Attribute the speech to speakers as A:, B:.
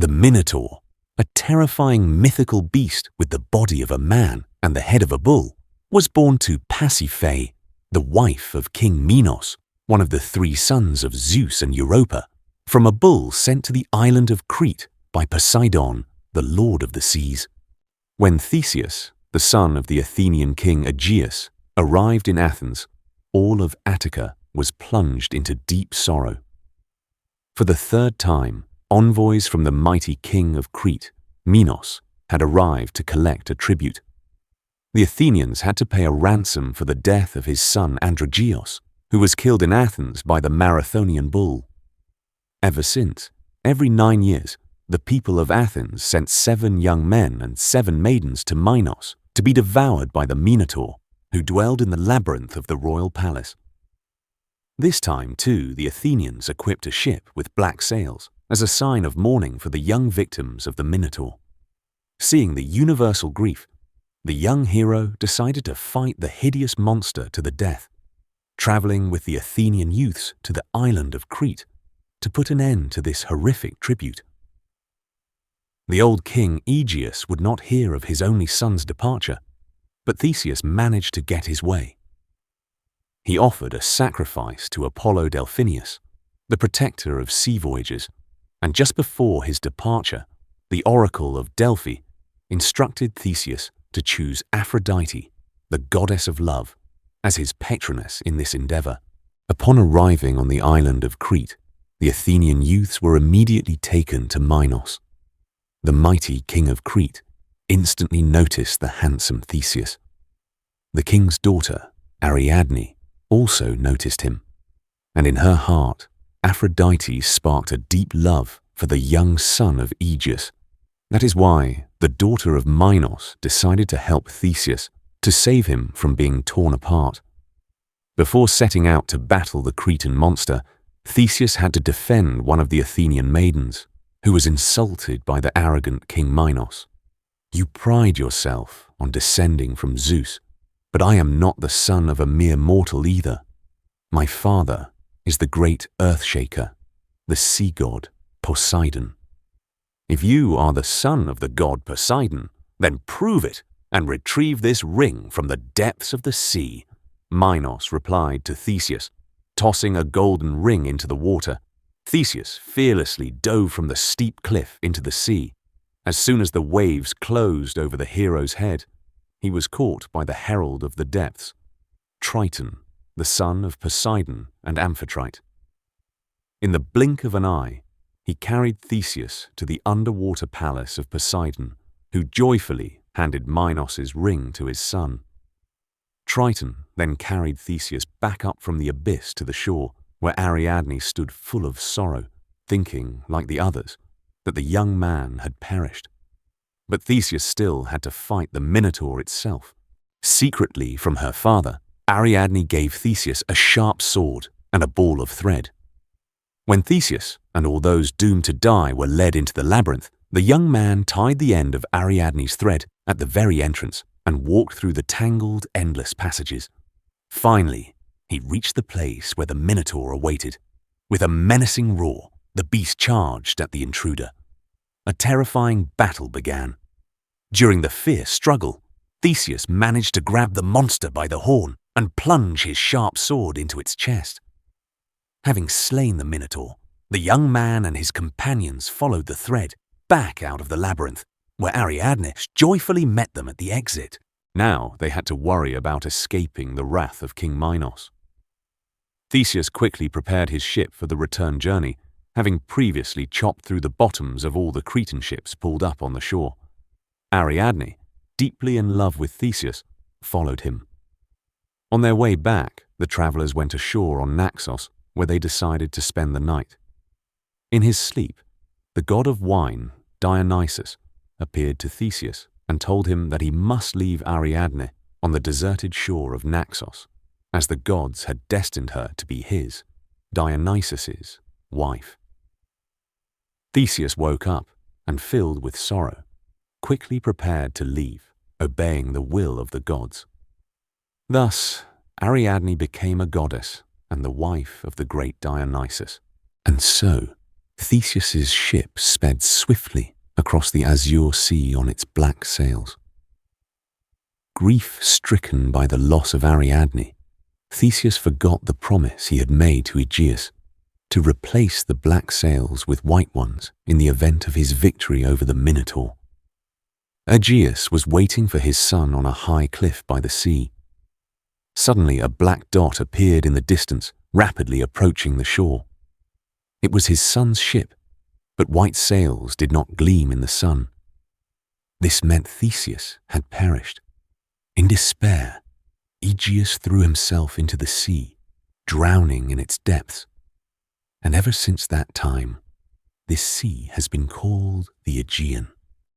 A: The Minotaur, a terrifying mythical beast with the body of a man and the head of a bull, was born to Pasiphae, the wife of King Minos, one of the three sons of Zeus and Europa, from a bull sent to the island of Crete by Poseidon, the lord of the seas. When Theseus, the son of the Athenian king Aegeus, arrived in Athens, all of Attica was plunged into deep sorrow. For the third time, envoys from the mighty king of Crete, Minos, had arrived to collect a tribute. The Athenians had to pay a ransom for the death of his son Androgeos, who was killed in Athens by the Marathonian bull. Ever since, every 9 years, the people of Athens sent 7 young men and 7 maidens to Minos to be devoured by the Minotaur, who dwelled in the labyrinth of the royal palace. This time, too, the Athenians equipped a ship with black sails as a sign of mourning for the young victims of the Minotaur. Seeing the universal grief, the young hero decided to fight the hideous monster to the death, traveling with the Athenian youths to the island of Crete to put an end to this horrific tribute. The old king Aegeus would not hear of his only son's departure, but Theseus managed to get his way. He offered a sacrifice to Apollo Delphinius, the protector of sea voyagers, and just before his departure, the oracle of Delphi instructed Theseus to choose Aphrodite, the goddess of love, as his patroness in this endeavor. Upon arriving on the island of Crete, the Athenian youths were immediately taken to Minos. The mighty king of Crete instantly noticed the handsome Theseus. The king's daughter, Ariadne, also noticed him, and in her heart, Aphrodite sparked a deep love for the young son of Aegeus. That is why the daughter of Minos decided to help Theseus to save him from being torn apart. Before setting out to battle the Cretan monster, Theseus had to defend one of the Athenian maidens, who was insulted by the arrogant King Minos. "You pride yourself on descending from Zeus, but I am not the son of a mere mortal either. My father is the great earthshaker, the sea god Poseidon. If you are the son of the god Poseidon, then prove it and retrieve this ring from the depths of the sea," Minos replied to Theseus, tossing a golden ring into the water. Theseus fearlessly dove from the steep cliff into the sea. As soon as the waves closed over the hero's head, he was caught by the herald of the depths, Triton, the son of Poseidon and Amphitrite. In the blink of an eye, he carried Theseus to the underwater palace of Poseidon, who joyfully handed Minos' ring to his son. Triton then carried Theseus back up from the abyss to the shore, where Ariadne stood full of sorrow, thinking, like the others, that the young man had perished. But Theseus still had to fight the Minotaur itself. Secretly from her father, Ariadne gave Theseus a sharp sword and a ball of thread. When Theseus and all those doomed to die were led into the labyrinth, the young man tied the end of Ariadne's thread at the very entrance and walked through the tangled, endless passages. Finally, he reached the place where the Minotaur awaited. With a menacing roar, the beast charged at the intruder. A terrifying battle began. During the fierce struggle, Theseus managed to grab the monster by the horn and plunge his sharp sword into its chest. Having slain the Minotaur, the young man and his companions followed the thread back out of the labyrinth, where Ariadne joyfully met them at the exit. Now they had to worry about escaping the wrath of King Minos. Theseus quickly prepared his ship for the return journey, having previously chopped through the bottoms of all the Cretan ships pulled up on the shore. Ariadne, deeply in love with Theseus, followed him. On their way back, the travelers went ashore on Naxos, where they decided to spend the night. In his sleep, the god of wine, Dionysus, appeared to Theseus and told him that he must leave Ariadne on the deserted shore of Naxos, as the gods had destined her to be his, Dionysus's, wife. Theseus woke up and, filled with sorrow, quickly prepared to leave, obeying the will of the gods. Thus, Ariadne became a goddess and the wife of the great Dionysus. And so, Theseus's ship sped swiftly across the azure sea on its black sails. Grief-stricken by the loss of Ariadne, Theseus forgot the promise he had made to Aegeus to replace the black sails with white ones in the event of his victory over the Minotaur. Aegeus was waiting for his son on a high cliff by the sea. Suddenly, a black dot appeared in the distance, rapidly approaching the shore. It was his son's ship, but white sails did not gleam in the sun. This meant Theseus had perished. In despair, Aegeus threw himself into the sea, drowning in its depths. And ever since that time, this sea has been called the Aegean.